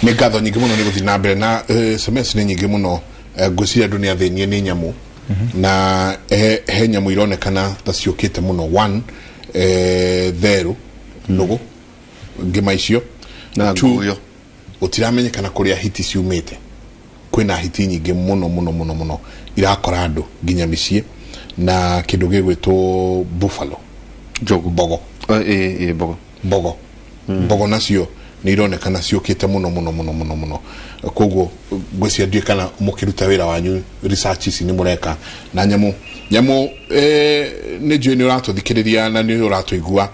nĩ ngatho nyingĩ mũno nĩ gũthiĩ na mbere na SMS nĩ nyingĩ mũno ngwĩciria andũ nĩ athĩnie nĩ nyamũ na he nyamũ ironekana ta ciũkĩte mũno 1 therũ nũgũ ngĩma icio na nguyo ũtiramenyekana kũrĩa hiti ciumĩte kwĩna hiti nyingĩ mũno irakora andũ nginya mĩciĩ na kĩndũ gĩgwĩtwo buffalo njogu bogo bogo nacio nĩ ironekana ciũkĩte mũno koguo ngwĩciria ndiũ kana mũkĩruta wĩra wanyu research ici nĩ mũreka na nyamũ nĩ njũĩ nĩ ũratũthikĩrĩria na nĩ ũratũigua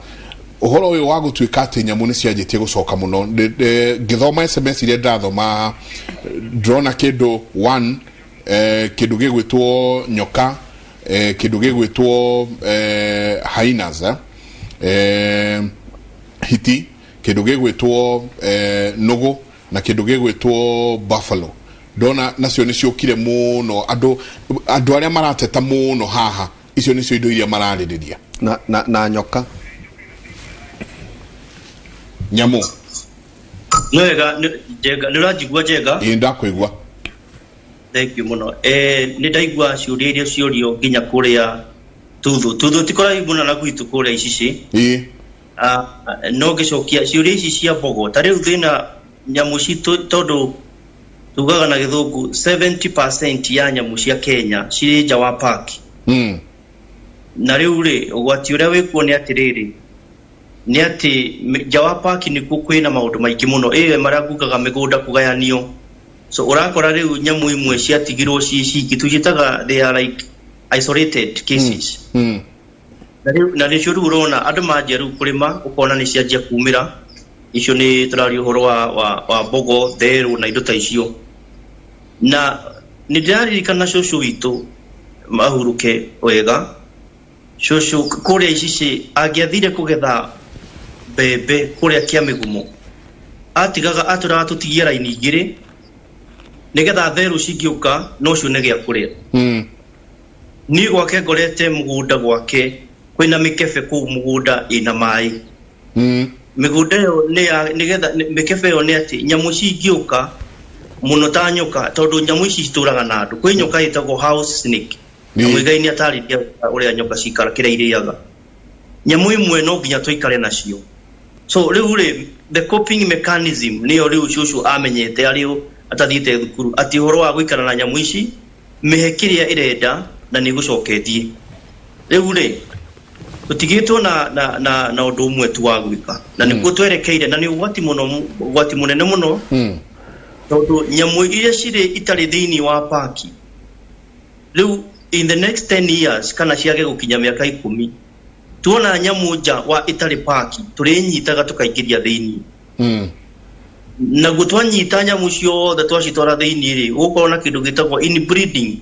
ũhoro ũyũ wa gũtuĩka atĩ nyamũ nĩ cianjĩtie gũcoka mũno ngĩthoma SMS iria ndathoma ndrona kĩndũ 1 kĩndũ gĩgwĩtwo nyoka kĩndũ gĩgwĩtwo hyenas hiti kĩndũ gĩgwĩtwo nũgũ na kĩndũ gĩgwĩtwo buffalo ndona nacio nĩ ciũkire mũno andũ arĩa marateta mũno haha icio nĩcio indo iria mararĩrĩria na nyoka nyamũ nwega nĩ ũranjigua njega ndakwĩgua thank you mũno nĩ ndaigua ciũria iria ciũrio nginya kũrĩa tuthu tikora mũno na gwitũ kũrĩa icici no gĩcokia ciũria ici cia mbogo ta rĩu thĩna nyamũ citũ tondũ tugaga na gĩthũngũ 70% ya nyamũ cia Kenya cirĩ nja wa park na rĩu rĩ ũgwati ũrĩa wĩkuo nĩ atĩrĩrĩ nĩ atĩ nja wa park nĩkuo kwĩna maũndũ maingĩ mũno marĩa ngugaga mĩgũnda kũgayanio so ũrakora rĩu nyamũ imwe ciatigirwo ciki tũjĩtaga they are like isolated cases na rĩcio rĩu ũrona andũ manjia rĩu kũrĩma ũkona nĩ cianjia kumĩra icio nĩ tũraria ũhoro wa mbogo therũ na indo ta icio na nĩ ndĩraririkana cũcũ witũ mahuruke wega cũcũ kũrĩa icici angĩathire kũgetha mbembe kũrĩa kĩa mĩgumo atũraga tũtigia raini igĩrĩ nĩgetha therũ cingĩũka no cione gĩa kũrĩa niĩ gwake ngorete mũgũnda gwake kwĩna mĩkebe kũu mũgũnda ĩna maĩ mĩgũnda ĩyo nĩgetha mĩkebe ĩyo nĩ atĩ nyamũ cingĩũka mũno ta nyoka tondũ nyamũ ici citũraga na andũ kwĩ nyoka ĩtagwo house snake nyamũ ĩgainĩ atarĩria ũrĩa nyoka cikara kĩrĩa irĩaga nyamũ imwe no nginya tũikare nacio so rĩu rĩ the coping mechanism nĩyo rĩu cũcũ amenyete arĩ atathiĩte thukuru atĩ ũhoro wa gũikara na nyamũ ici mĩhe kĩrĩa ĩrenda na nĩ gũcoketie rĩu rĩ tũtigĩtwo na ũndũ ũmwe tu wa gwĩka na nĩkuo twerekeire na nĩ ũgwati mũnene mũno tondũ nyamũ iria cirĩ itarĩ thĩinĩ wa paki rĩu in the next 10 years kana ciage gũkinya mĩaka 10 tuona nyamũ nja wa itarĩ paki tũrĩnyitaga tũkaingĩria thĩinĩ na gũtwanyita nyamũ ciothe twacitwara thĩinĩ rĩ gũkorwo na kĩndũ gĩtagwo inbreeding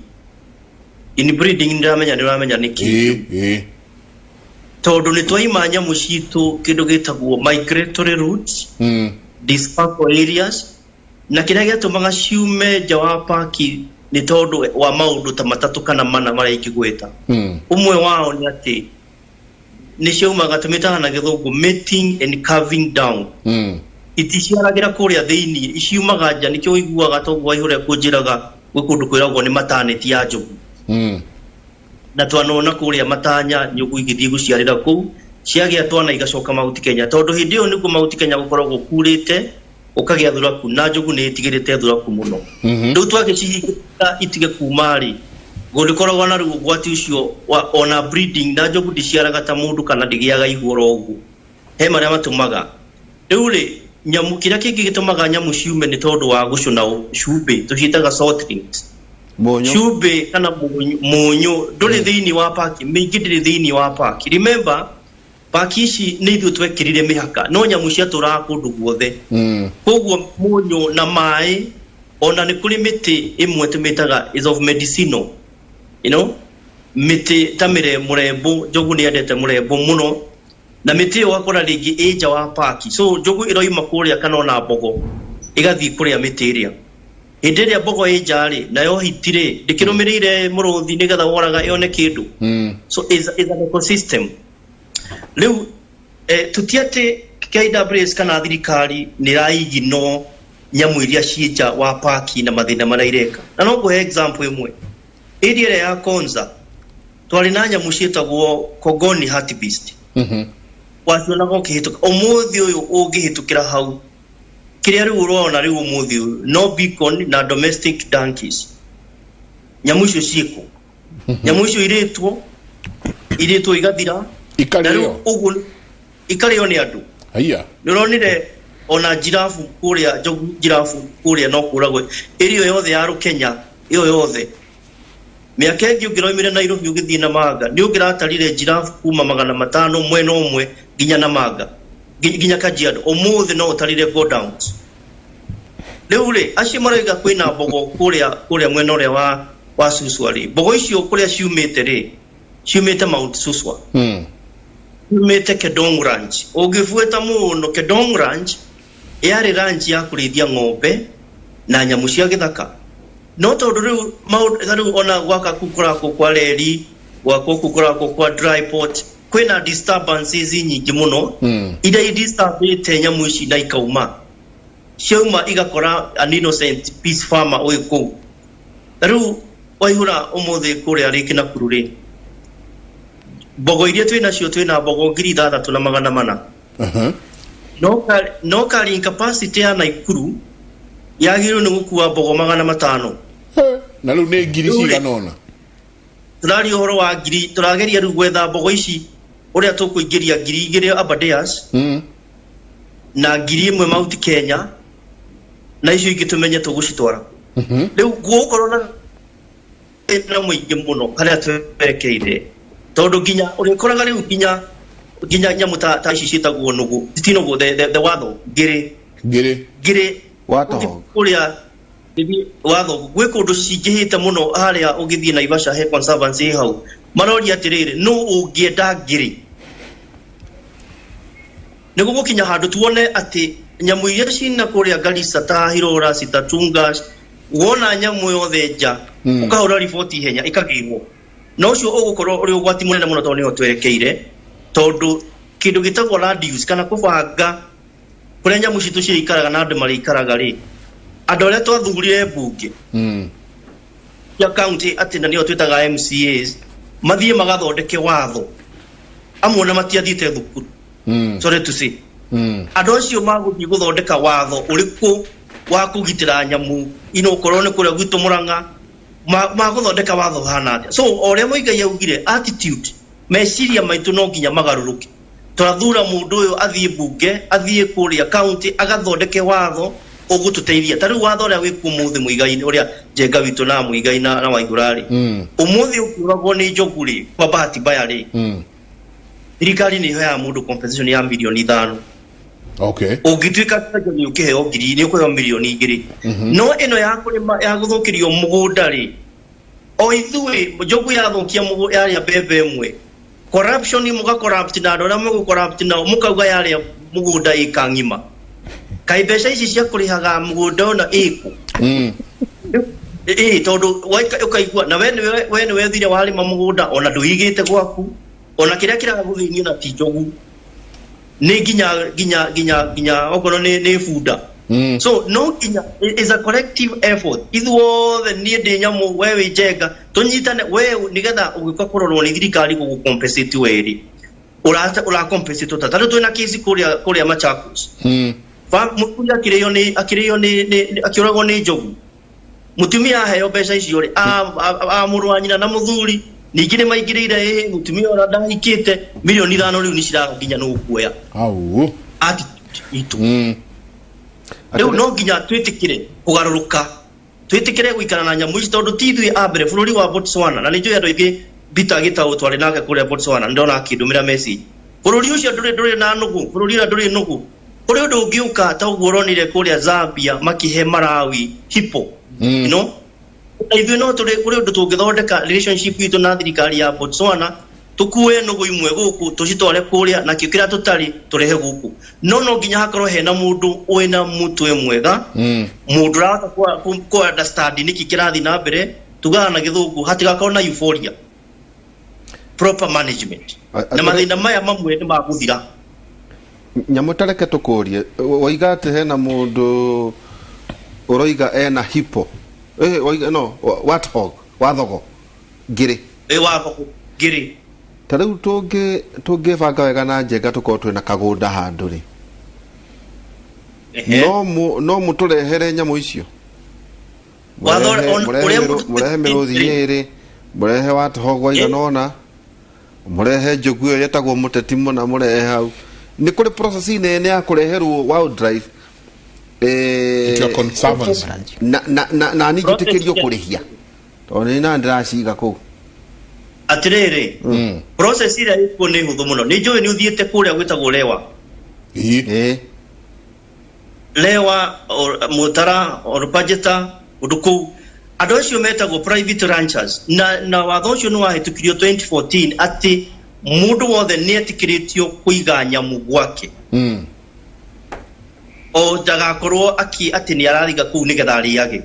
nĩramenya nĩkĩ tondũ nĩ twaima nyamũ citũ kĩndũ gĩtagwo migratory routes dispersal areas na kĩrĩa gĩatũmaga ciume nja wa paki nĩ tondũ wa maũndũ ta matatũ kana mana marĩa ingĩgweta ũmwe wao nĩ atĩ nĩ ciaumaga tũmĩtaga na gĩthũngũ mating and carving down iticiaragĩra kũrĩa thĩinĩ iciumaga nja nĩkĩo ũiguaga toguo waihũrĩa kũnjĩraga gwĩ kũndũ kwĩragwo nĩ mataneti ya njogu na twanona kũrĩa matanya njogu igĩthiĩ gũciarĩra kũu ciagĩa twana igacoka mahuti Kenya tondũ hĩndĩ ĩyo nĩguo mahuti Kenya gũkoragwo kurĩte ũkagĩa thuraku na njogu nĩ ĩtigĩrĩte thuraku mũno rĩu twagĩcihinga itige kumarĩ gũkoragwo na rĩu ũgwati ũcio ona breeding na njogu ndiciaraga ta mũndũ kana ndĩgĩaga ihũro ũguo he marĩa matũmaga rĩu rĩ nyamũ kĩrĩa kĩngĩ gĩtũmaga nyamũ ciume nĩ tondũ wa gũcũna cumbĩ tũciĩtaga saltlings cumbĩ kana mũnyũ ndũrĩ thĩinĩ wa paki mĩingĩ ndĩrĩ thĩinĩ wa paki remember paki ici nĩ ithuĩ twekĩrire mĩhaka no nyamũ ciatũraga kũndũ guothe koguo mũnyũ na maĩ ona nĩ kũrĩ mĩtĩ ĩmwe tũmĩtaga is of medicinal you know mĩtĩ ta mũrembo njogu nĩ endete mũrembo mũno na mĩtĩ ĩyo wakora rĩngĩ ĩnja wa paki so njogu ĩroima kũrĩa kana ona mbogo ĩgathiĩ kũrĩa mĩtĩ ĩrĩa hĩndĩ ĩrĩa mbogo ĩnja rĩ nayo hitirĩ ndĩkĩrũmĩrĩire mũrũthi nĩgetha woraga yone kĩndũ so is an ecosystem rĩu tũtiatĩ KWS kana thirikari nĩ raigi no nyamu iria ciĩnja wa paki na mathĩna marĩa ireka na no ngũhe example ĩmwe area ya Konza twari na nyamu ciĩtagwo Kogoni hartebeest wacionaga ũkĩhĩtũka ũmũthĩ ũyũ ũngĩhĩtũkĩra hau kĩrĩa rĩu ũrona rĩu ũmũthĩ ũyũ no beacon na domestic donkeys nyamu icio ciĩko nyamu icio irĩtwo igathira ikarĩo ũguo ikarĩo nĩ andũ haiya nĩũronire ona giraffe kũrĩa njogu giraffe kũrĩa no kũragwo ĩrĩa yothe ya Rukenya ĩyo yothe mĩaka ĩngĩ ũngĩroimire Nairobi ũgĩthiĩ na manga nĩ ũngĩratarire giraffe kuma 500 mwena ũmwe nginya na manga nginya Kajiado ũmũthĩ no ũtarire go downs rĩu rĩ acio maroiga kwĩna mbogo kũrĩa mwena ũrĩa wa Suswa rĩ mbogo icio kũrĩa ciumĩte rĩ ciumĩte Mount Suswa ciumĩte Kedong Ranch ũngĩbuĩta mũno Kedong Ranch yarĩ ranch ya kũrĩithia ng'ombe na nyamu cia gĩthaka no tondũ rĩu ona gwaka kũkoragwo kwa reri gwakwo kũkoragwo kwa dry port kwĩna disturbances nyingĩ mũno iria idisturbĩte nyamu ici na ikauma ciauma igakora an innocent peace farmer ũyũ kũu rĩu waihũra ũmũthĩ kũrĩa rĩngĩ Nakuru rĩ mbogo iria twĩna mbogo 6,400 no carrying capacity ya Nakuru yagĩrĩirwo nĩ gũkua mbogo 500 na rĩu nĩ ngiri cigana ona tũrari ũhoro wa ngiri tũrageria rĩu gwetha mbogo ici ũrĩa tũkũingĩria ngiri 2 Aberdares na ngiri 1 Mount Kenya na icio ingĩ tũmenye tũgũcitwara rĩu gũkorwo na mũingĩ mũno harĩa twerekeire tondũ nginya ũrĩkoraga rĩu nginya nyamu ta ici ciĩtagwo nũgũ titinogo the watho ngĩrĩ watho kũrĩa watho gwĩ kũndũ cingĩhĩte mũno harĩa ũgĩthiĩ Naivasha he conservancy hau maroria atĩrĩrĩ no ũngĩenda ngĩrĩ nĩguo gũkinya handũ tuone atĩ nyamu iria cina kũrĩa Garissa ta Hirora Sitatunga wona nyamu yothe nja ũkahũra riboti ihenya ĩkagĩrwo no ũcio ũgũkorwo ũrĩ ũgwati mũnene mũno tondũ nĩho twerekeire tondũ kĩndũ gĩtagwo land use kana kũbanga kũrĩa nyamu citũ ciikaraga na andũ marĩikaraga rĩ andũ arĩa twathurire mbunge ya county atĩ na nĩo twĩtaga MCAs mathiĩ magathondeke watho amwe na matiathiĩte thukuru sorry to say andũ acio magũthiĩ gũthondeka watho ũrĩkũ wa kũgitĩra nyamu inokorwo nĩ kũrĩa gwitũ Mũrang'a magũthondeka watho hana atĩa so ũrĩa Mũigai augire attitude meciria maitũ no nginya magarũrũke twathura mũndũ ũyũ athiĩ mbunge athiĩ kũrĩa county agathondeke watho ũgũtũteithia ta rĩu watho ũrĩa wĩkuo mũthĩ Mũigai ũrĩa Njenga witũ na Mũigai na Waithũra rĩ ũmũthĩ ũkĩũragwo nĩ njogu rĩ kwa bahati mbaya rĩ thirikari nĩ iheaga mũndũ compensation ya milioni 5 okay ũngĩtuĩka nĩ ũkĩheo ngiri nĩ ũkũheo milioni 2 no ĩno ya kũrĩma ya gũthũkĩrio mũgũnda rĩ o ithuĩ njogu yathũkia mũgũnda yarĩa mbembe ĩmwe corruption mũgacorrupt na andũ arĩa mũgũcorrupt nao mũkauga yarĩa mũgũnda ĩka ng'ima kai mbeca ici cia kũrĩhaga mũgũnda ona ĩkũ tondũ ũkaigua na we nĩwe thire warĩma mũgũnda ona ndũigĩte gwaku ona kĩrĩa kĩragũthĩnia na ti njogu nĩ nginya okorwo nĩ bunda so no nginya is a collective effort ithuothe niĩ ndĩ nyamu we wĩ Njenga tũnyitane we nĩgetha ũgĩũka kũrorwo nĩ thirikari gũgũcompensate we rĩ ũracompensate ta rĩu twĩna kĩci kũrĩa Machakos mũtumia akĩũragwo nĩ njogu mũtumia aheo mbeca icio rĩ mũrũ wa nyina na mũthuri ningĩ nĩ maingĩrĩire mũtumia ũrĩa ndahikĩte milioni 5 rĩu nĩ ciraga nginya no kuoya au itu rĩu no nginya twĩtĩkĩre kũgarũrũka twĩtĩkĩre gũikara na nyamu ici tondũ ti ithuĩ a mbere bũrũri wa Botswana na nĩ njũĩ andũ aingĩ Peter Gĩtaũ twarĩ nake kũrĩa Botswana ndona akĩndũmĩra message bũrũri ũcio ndũrĩ na nũgũ bũrũri ũrĩa ndũrĩ nũgũ kũrĩ ũndũ ũngĩũka ta ũguo ũronire kũrĩa Zambia makĩhe Malawi hippo no ithuĩ no kũrĩ ũndũ tũngĩthondeka relationship itũ na thirikari ya Botswana tukue nũgũ imwe gũkũ tũcitware kũrĩa na kĩrĩa tũtarĩ tũrehe gũkũ no nginya hakorwo hena mũndũ wĩna mũtwe mwega mũndũ ũrahota ku understand nĩkĩ kĩrathiĩ na mbere tugaga na gĩthũngũ hatigakorwo na euphoria proper management na mathĩna maya mamwe nĩ magũthira nyamu tareke tũkũrie waiga atĩ hena mũndũ uroiga ena hippo oiga no warthog wathogo ngiri wathogo ngiri tariu tungibanga wega na njenga tukorwo twina kagunda handu ri no muturehere nyamu icio murehe miruthi iri murehe warthog waiganona murehe njogu iyo yetagwo muteti muna murehe hau ni kuri process nene ya kureherwo wildlife na ni gitikirio kurihia to ni na ndiraciga ku atirere process ira iko ni huthu muno ni njui ni uthiete kuria gwitagwo lewa mutara or budgeta uduku andu acio metagwo private ranchers na watho ucio ni wahitukirio 2014 ati mundu wothe ni etikiritio kuiga nyamu gwake o ndagakorwo ati ni arathiga kuu nigetha ariage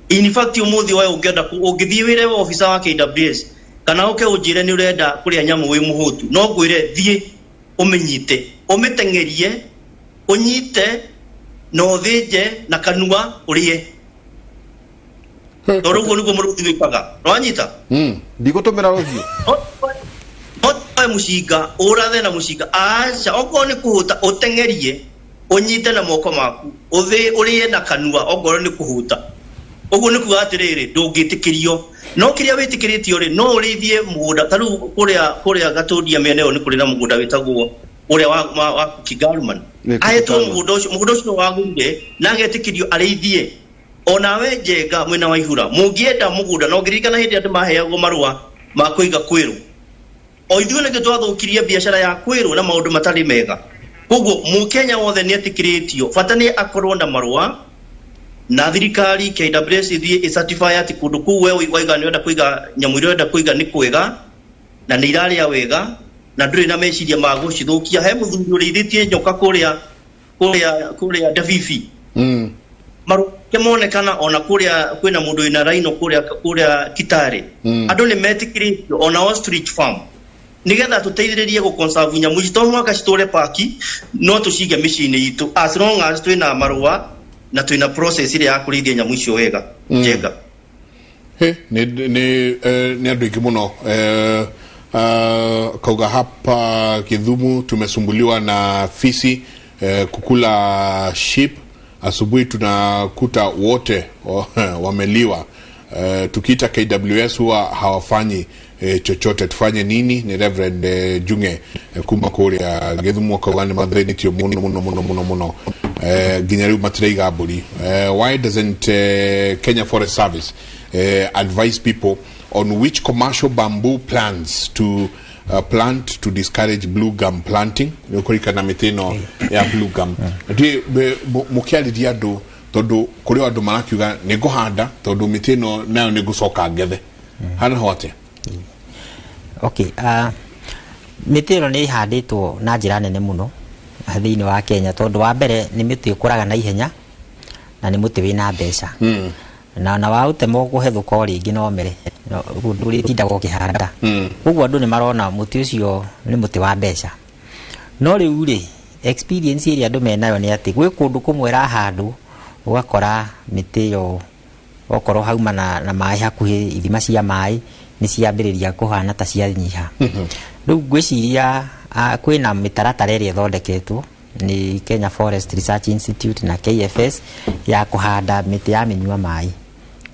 in fact umuthi wayo ungienda ungithie wire wa officer wa KWS kana uke unjire ni urenda kuria nyamu wi muhutu no ngwire thie umenyite umitengerie unyite no thije na kanua urie torugo niguo muruthi wikaga rwanyita ndigutumira ruthio mushinga urathe na mushinga acha oko ni kuhuta utengerie unyite na moko maku uthi urie na kanua ogoro ni kuhuta uguo ni kuga atiriri ndungitikirio no kiria witikiritio ri no urithie mugunda taru kuria gatundia mene ni kuri na mugunda witagwo uria wa Kigaruman ayeto mugunda ucio wagurire na getikirio arithie onawe njenga mwena wa ihura mungienda mugunda no ngirikana hindi andu maheagwo marua ma kuiga kwiru o ithuĩ nĩ twathukirie biacara ya kwĩrwo na maũndũ matarĩ mega koguo mũkenya wothe nĩ etikĩrĩtio bata nĩ akorwo na marũa na thirikari KWS ithie certify ati kũndũ kũu we waiga nĩ wenda kũiga nyamũ iria wenda kũiga nĩ kwega na nĩ irarĩa wega na ndũrĩ na meciria ma gũcithũkia he mũthuri ũrĩithĩtie nyoka kũrĩa Davivi marũa kemonekana ona kwĩna mũndũ wĩna rhino kũrĩa Kitale andũ nĩ metikĩrĩtio ona ostrich farm nigetha tuteithiririe gu conserve nyamu icio mwaka citore paki no tucige micini itu as long as twina marua na twina process ile ya kurithia nyamu icio wega njega ni andu ingi muno kauga hapa Kidhumu tumesumbuliwa na fisi kukula sheep asubuhi tunakuta wote wameliwa tukiita KWS huwa hawafanyi chochote tufanye nini ni Reverend Junge kuma kuria Githumu akauga mathenitio muno ginya riu matireiga mburi why doesn't Kenya Forest Service advise people on which commercial bamboo plants to plant to discourage blue gum planting ukurikana mitino ya blue gum ndi mukiariria andu tondu kuri andu marakiuga ni nguhanda tondu mitino nayo ni gucoka ngethe hana hote okay mitino ni ihanditwo na njira nene muno thiini wa Kenya tondu wa mbere ni miti ikuraga na ihenya na ni muti wina mbeca na wautemo guhethuka ringi no mere nduri tinda gukihanda uguo andu ni marona muti ucio ni muti wa mbeca no riu ri experience iri andu menayo ni ati gwi kundu kumwe rahandu ugakora miti yo okorwo hauma na mai hakuhi ithima cia mai ni ciambiriria kuhana ta cia nyiha riu gwiciria kwina mitaratara iri thondeketwo ni Kenya Forest Research Institute na KFS ya kuhanda miti ya minyua mai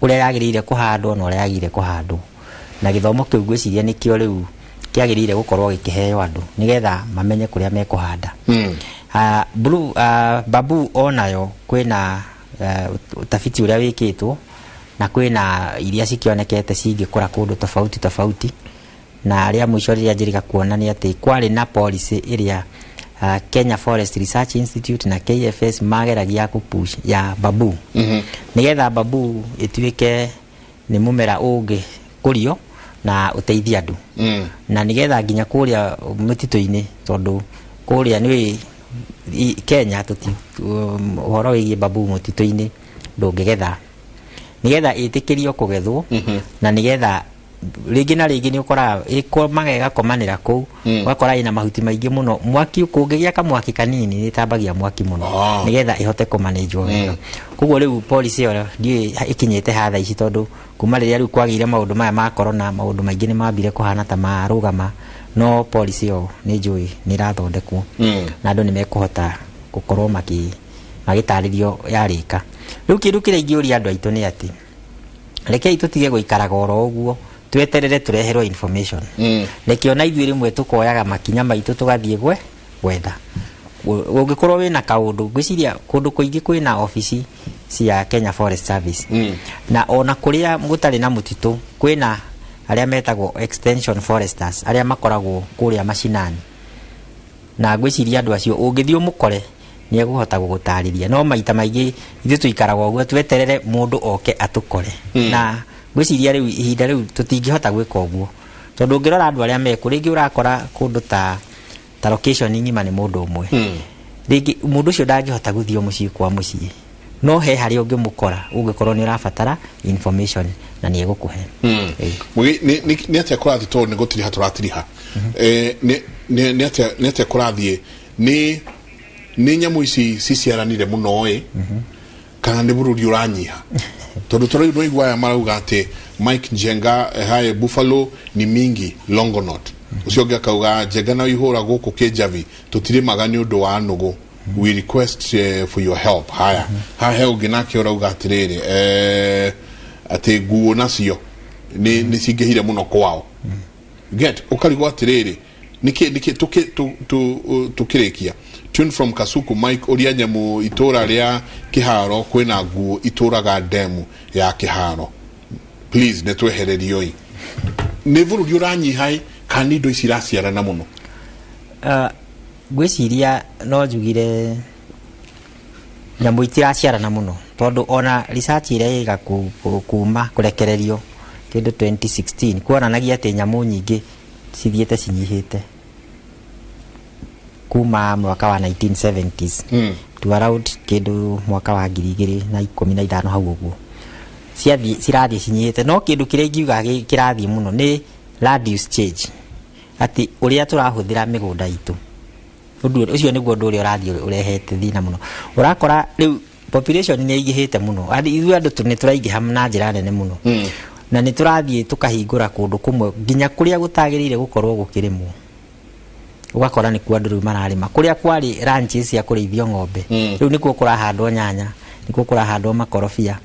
uria yagirire kuhandwo na uria yagirire kuhandwo na githomo kiu gwiciria ni kio riu kiagirire gukorwo gikiheo andu nigetha mamenye kuria mekuhanda blue babu onayo kwina utafiti uria wikitwo na kwina iria cikionekete cingikura kundu tofauti na aria mwisho ria njirika kuona ni ati kwari na policy iria Kenya Forest Research Institute na KFS mageragia kupush ya babu nigetha babu ituike ni mumera ungi kurio na uteithia andu na nigetha nginya kuria mitito-ini tondu kuria ni Kenya tuti uhoro wigi babu mutito-ini ndungigetha nigetha itikirio kugethwo na nigetha rĩngĩ na rĩngĩ nĩ ũkoraga ĩkomaga ĩgakomanĩra kũu ũgakora ĩna mahuti maingĩ mũno mwaki kũngĩgĩa kamwaki kanini nĩ tambagia mwaki mũno nĩgetha ĩhote kũmanĩnjwo wega koguo rĩu policy ĩyo ndiũĩ ĩkinyĩte hatha ici tondũ kuma rĩrĩa rĩu kwagĩire maũndũ maya ma corona maũndũ maingĩ nĩ mambire kũhana ta marũgama no policy ĩyo nĩ njũĩ nĩ ĩrathondekwo na andũ nĩ mekũhota gũkorwo magĩtarĩrio yarĩka rĩu kĩndũ kĩrĩa ingĩũria andũ aitũ nĩ atĩ rekei tũtige gũikaraga oro ũguo tweterere tureherwo information reke ona ithuĩ rĩmwe tukoyaga makinya maitũ tugathiĩ gwetha ũngĩkorwo wĩna kaũndũ ngwĩciria kũndũ kũingĩ kwĩna ofici cia Kenya Forest Service na ona kũrĩa gũtarĩ na mũtitũ kwĩna arĩa metagwo extension foresters arĩa makoragwo kũrĩa mashinani na ngwĩciria andũ acio ũngĩthiĩ ũmũkore nĩ egũhota gũgũtarĩria no maita maingĩ ithuĩ tuikaraga ũguo tweterere mũndũ oke atũkore na ngwĩciria rĩu ihinda rĩu tũtingĩhota gwĩka ũguo tondũ ũngĩrora andũ arĩa mekũ rĩngĩ ũrakora kũndũ ta location ng'ima nĩ mũndũ ũmwe rĩngĩ mũndũ ũcio ndangĩhota gũthiĩ mũciĩ kwa mũciĩ no he harĩa ũngĩmũkora ũngĩkorwo nĩ ũrabatara information na nĩ egũkũhe nĩ atĩa kũrathiĩ tondũ nĩ gũtiriha tũratiriha nĩ atĩa kũrathiĩ nĩ nyamũ ici ciciaranire mũno kana nĩ bũrũri ũranyiha tondũ tũrĩu nĩ iguaya marauga atĩ Mike Njenga hae Buffalo ni mingi Longonot ucio ũngĩ akauga Njenga na ihũra gũkũ Kĩjabi tũtirĩmaga nĩ ũndũ wa nũgũ we request for your help haya hahe ũngĩ nake ũrauga atĩrĩrĩ atĩ nguo nacio nĩ cingĩhire mũno kwao get ũkarigwo atĩrĩrĩ nĩkĩ tukĩrĩkia tune from Kasuku Mike uria nyamũ itura ria kiharo kwina nguo ituraga demu ya kiharo please netwehererio nĩ bũrũri ũranyihai kana indo ici iraciarana mũno ngwĩciria no njugire nyamũ itiraciarana mũno tondũ ona research ĩrĩa ĩga kuma kũrekererio kĩndũ 2016 kuonanagia atĩ nyamũ nyingĩ cithiĩte cinyihĩte kuma mwaka wa 1970s to around kĩndũ mwaka wa 2015 hau ũguo cirathiĩ cinyihĩte no kĩndũ kĩrĩa ingiuga kĩrathiĩ mũno nĩ land use change atĩ ũrĩa tũrahũthĩra mĩgũnda itũ ũcio nĩguo ũndũ ũrĩa ũrathiĩ ũrehete thĩna mũno ũrakora rĩu population nĩ ĩingĩhĩte mũno ithuĩ andũ nĩ tũraingĩha na njĩra nene mũno na nĩ tũrathiĩ tũkahingũra kũndũ kũmwe nginya kũrĩa gũtagĩrĩire gũkorwo gũkĩrĩmwo ugakora nĩ kwa andũ rĩu mararĩma kũrĩa kwarĩ ranches cia kũrĩithio ng'ombe rĩu nĩkuo kũrahandwo nyanya nĩkuo kũrahandwo makorobia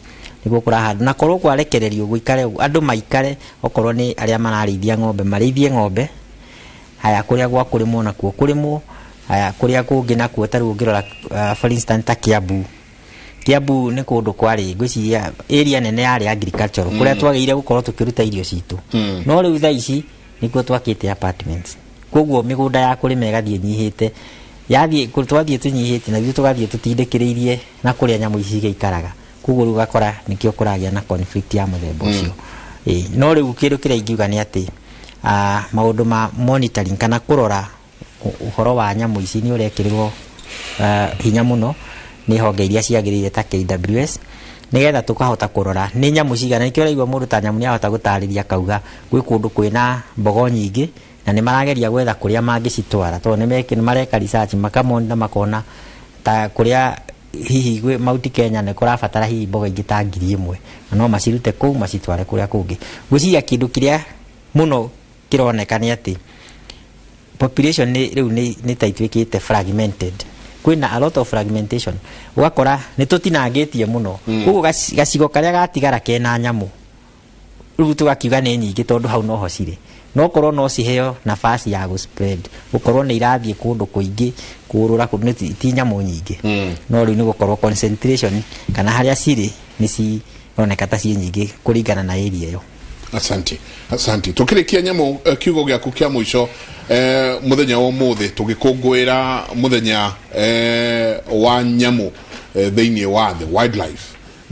nĩkuo kũrahandwo na korwo kwarekererio gũikare andũ maikare okorwo nĩ arĩa mararĩithia ng'ombe marĩithie ng'ombe haya kũrĩa gwa kũrĩmwo nakuo kũrĩmwo haya kũrĩa kũngĩ nakuo tarĩ ũngĩrora for instance ta Kiambu nĩ kũndũ kwarĩ ngwĩciria area nene yarĩ agriculture kũrĩa twagĩire gũkorwo tũkĩruta irio citũ no rĩu thaa ici nĩkuo twakĩte apartments koguo mĩgũnda ya kũrĩma ĩgathiĩ nyihĩte yathiĩ twathiĩ tũnyihĩte na ithuĩ tũgathiĩ tũtindĩkĩrĩirie na kũrĩa nyamũ ici igĩikaraga koguo rĩu ũgakora nĩkĩo kũragĩa na conflict ya mũthemba ũcio no rĩu kĩndũ kĩrĩa ingiuga nĩ atĩ maũndũ ma monitoring kana kũrora ũhoro wa nyamũ ici nĩ ũrekĩrĩrwo hinya mũno nĩ honge iria ciagĩrĩire ta KWS nĩgetha tũkahota kũrora nĩ nyamũ cigana nĩkĩo ũraigua mũndũ ta nyamũ nĩahota gũtarĩria kauga gwĩ kũndũ kwĩna mbogo nyingĩ na nĩ marageria gwetha kũrĩa mangĩcitwara tondũ nĩ mareka research makamona makona ta kũrĩa hihi gwĩ Mount Kenya nĩ kũrabatara hihi mbogo ingĩ ta 1,000 na no macirute kũu macitware kũrĩa kũngĩ gwĩciria kĩndũ kĩrĩa mũno kĩroneka nĩ atĩ population rĩu nĩ ta ituĩkĩte fragmented kwĩna a lot of fragmentation ugakora nĩ tũtinangĩtie mũno koguo gacigo karĩa gatigara kena nyamũ rĩu tugakiuga nĩ nyingĩ tondũ hau noho cirĩ no korwo no ciheo nafasi ya spread ukorwo nĩ irathiĩ kũndũ kũingĩ kũrũra ti nyamũ nyingĩ no rĩu nĩ gũkorwo concentration kana harĩa cirĩ nĩ cironeka ta ciĩ nyingĩ kũringana na area ĩyo Asante tukirikia nyamũ kiugo gĩaku kĩa mũico muthenya wa mũthĩ tũgĩkũngũĩra muthenya wa nyamũ thĩinĩ wa the wildlife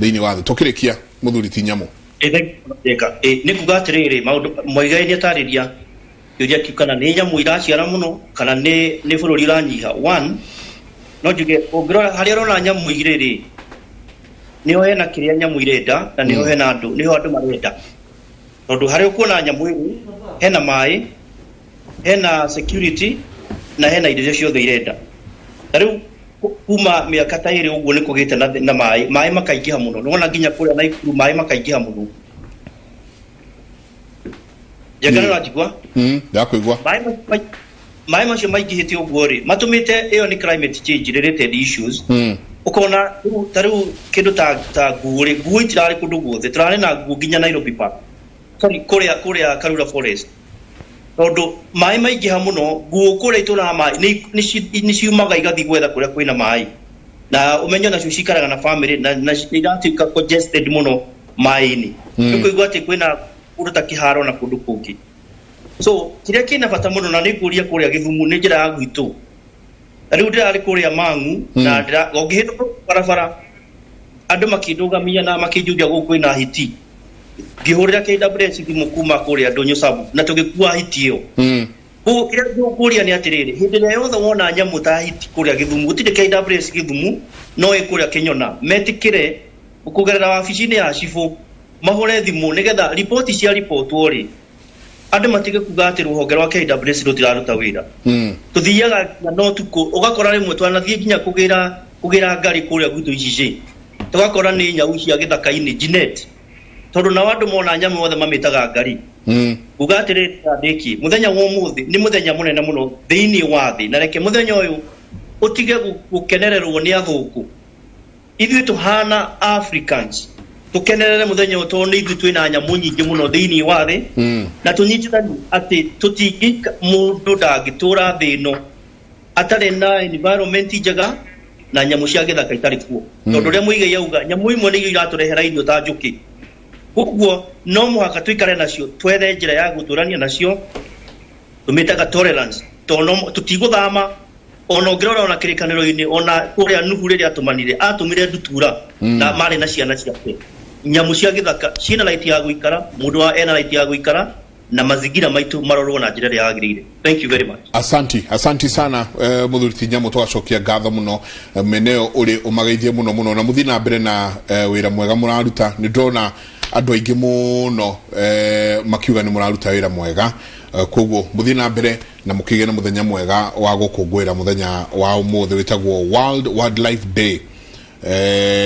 thĩinĩ wa the tukirikia muthuri ti nyamũ nĩ kuga atĩrĩrĩ maũndũ moigaine atarĩria yũria kana nĩ nyamũ iraciara mũno kana nĩ bũrũri ũranyiha one no njuge ũngĩrora harĩa ũrona nyamũ irĩ nĩho hena kĩrĩa nyamũ irenda na nĩho hena andũ nĩho andũ marenda tondu hari ukuona nyamu hena mai hena security na hena indo icio ciothe irenda riu kuma miaka ta iri uguo nikugite na mai makaingiha muno nona nginya kuria na ikuru mai makaingiha muno yagana rajigwa ndakuigwa mai macio maingihite uguo ri matumite iyo ni climate change related issues ukona taru kindu ta nguo itirari kundu guothe turari na nguo nginya Nairobi Park kuria Karura Forest tondu mai maingiha muno nguo kuria itura mai ni ciumaga igathi gwetha kuria kwina mai na umenyo nacio cikaraga na family na iratuika congested muno mai-ini nikuigua ati kwina kundu ta kiharo na kundu kungi so kiria kina bata muno na niguria kuria Githumu ni njira ya gwitu riu ndirari kuria Mangu na ndira ngihituka barabara andu makindugamia na makinjuria guku ina hiti ngihurira KWS thimu kuma kuria Ndonyo Sabu na tugikua hiti iyo ko kiria nguria ni atiriri hindi ria yothe wona nyamu ta hiti kuria Githumu gutire KWS Githumu no ikuria Kinyona metikire ukugerera wabici-ini ya cibu mahore thimu nigetha ripoti cia ripotwo ri andu matige kuga ati ruhonge rwa KWS rutiraruta wira tuthiaga na no tuko ugakora rimwe twanathie nginya kugira ngari kuria gwitu icici tugakora ni nyau cia githaka-ini Jinet tondu na wandu mona nyamu wothe mamitaga ngari kuga atiri ndiki muthenya wa umuthi ni muthenya munene muno thiini wa thi na reke muthenya uyu utige gukenererwo ni athuku ithuĩ tuhana Africans tukenerere muthenya uyu tondu ithuĩ twina nyamu nyingi muno thiini wa thi na tunyitithani ati tutingi mundu ndangitura thi ino atari na environment njega na nyamu cia githaka itari kuo tondu ria muige yauga nyamu imwe ni iraturehera irio ta njuki koguo no muhaka tuikare nacio twethe njira ya guturania nacio tumitaga tolerance tono tutiguthama ona ngirora ona kirikaniro-ini ona kuria nuhu riria atumire ndutura na mari na ciana ciake nyamu cia githaka ciina right ya guikara mundu wa ena right ya guikara na mazingira maitu marorwo na njira ya agirire. Thank you very much. Asanti sana muthuriti nyamu twacokia ngatho muno meneo uri umageithie muno na muthina mbere na wira mwega muraruta ni ndona andu aingi muno makiuga ni muraruta wira mwega koguo muthina mbere na mukige na muthenya mwega wa gukungwira muthenya wa umuthi witagwo World Wildlife Day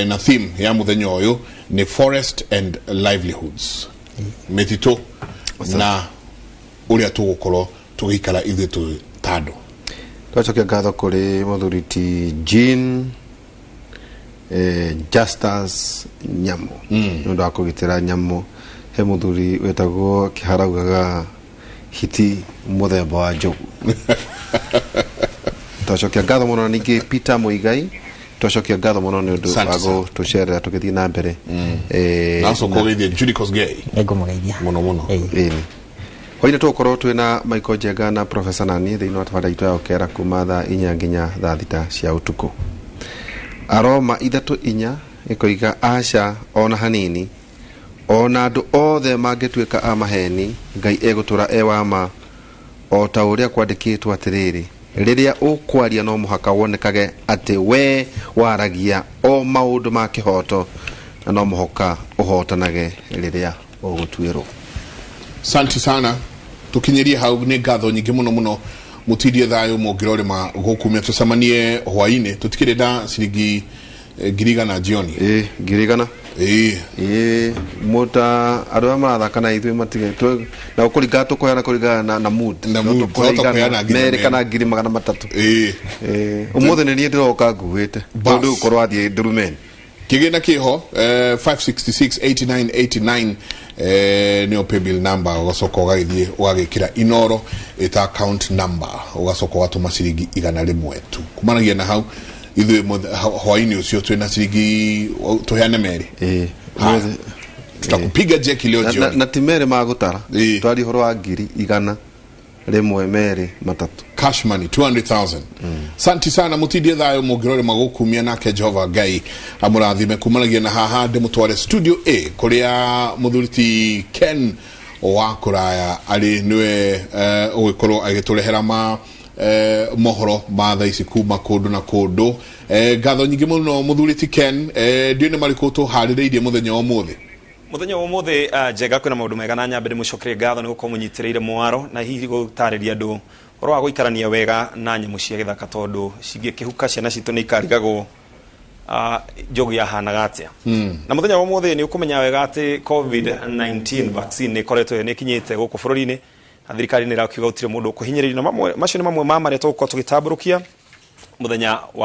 na theme ya muthenya uyu ni forest and livelihoods metito na uria tugukorwo tugikara ithuĩ tu tando twacokia ngatho kuri muthuriti Jean Justus Nyamu nundu wa kugitira nyamu he muthuri wetagwo kiharaugaga hiti muthemba wa njogu twacokia ngatho muno ningi Peter Muigai twacokia ngatho muno ni undu wago tucerera tugithii na mbere na so kugithia Judy Kosgei egumugeithia muno hoine tukorwo twina Michael Jenga na Professor Nani thiini wa tabanda itu ya okera kuma thaa 4 nginya thaa 6 cia utuku aroma ithatu inya ikoiga aca ona hanini ona andu othe mangituika amaheni ngai egutura ewama o ta uria kwandikitwo atiriri riria ukwaria no muhaka wonekage ati we waragia o maundu ma kihoto na no muhaka uhotanage riria ugutuirwo. Santi sana tukinyerie hau ni ngatho nyingi muno mutidie thayo mugirore ma gukumia tusamanie hwaine tutikirenda ciringi girigana jioni girigana muta aro marathaka na ithu matige na ukuriga tukoyana kurigana na mood tukoyana mere kana ngiri magana matatu umuthe ni nie ndiroka nguwite tondu ukorwo athie Durumen kigina kiho 5668989 ni paybill number ugacoka ugaithie ugagikira inoro ita account number ugacoka watuma ciringi 100 tu kumanagia na hau ithu hwaini ucio twina ciringi tuheane meri tutakupiga jeki leo jioni na timere magutara twari horo wa ngiri 100 rimwe meri matatu cash money 200,000 santi sana mutidie thayo mugirore magukumia nake Jehova Ngai amurathime kumanagia na haha de mutware studio A kuria muthuriti Ken wa kuraya ali niwe ugikorwo agiturehera mohoro ma thaa ici kuma kundu na kundu ngatho nyingi muno muthuriti Ken ndio ni mariko tu haririirie muthenya wa muthi muthenya wa muthe Njenga kwina maundu mega na nyambire mucokere ngatho ni gukorwo munyitiriire mwaro na hihi gutariria andu oro wa guikarania wega na nyamu cia githaka tondu cingikihuka ciana citu ni ikarigagwo njogu yahanaga atia na muthenya wa muthe ni ukumenya wega ati COVID-19 vaccine ni koretwo ni kinyite guku bururi-ini thirikari ni irakiuga gutire mundu kuhinyiririo na macio ni mamwe ma maria tugukorwo tugitamburukia muthenya wa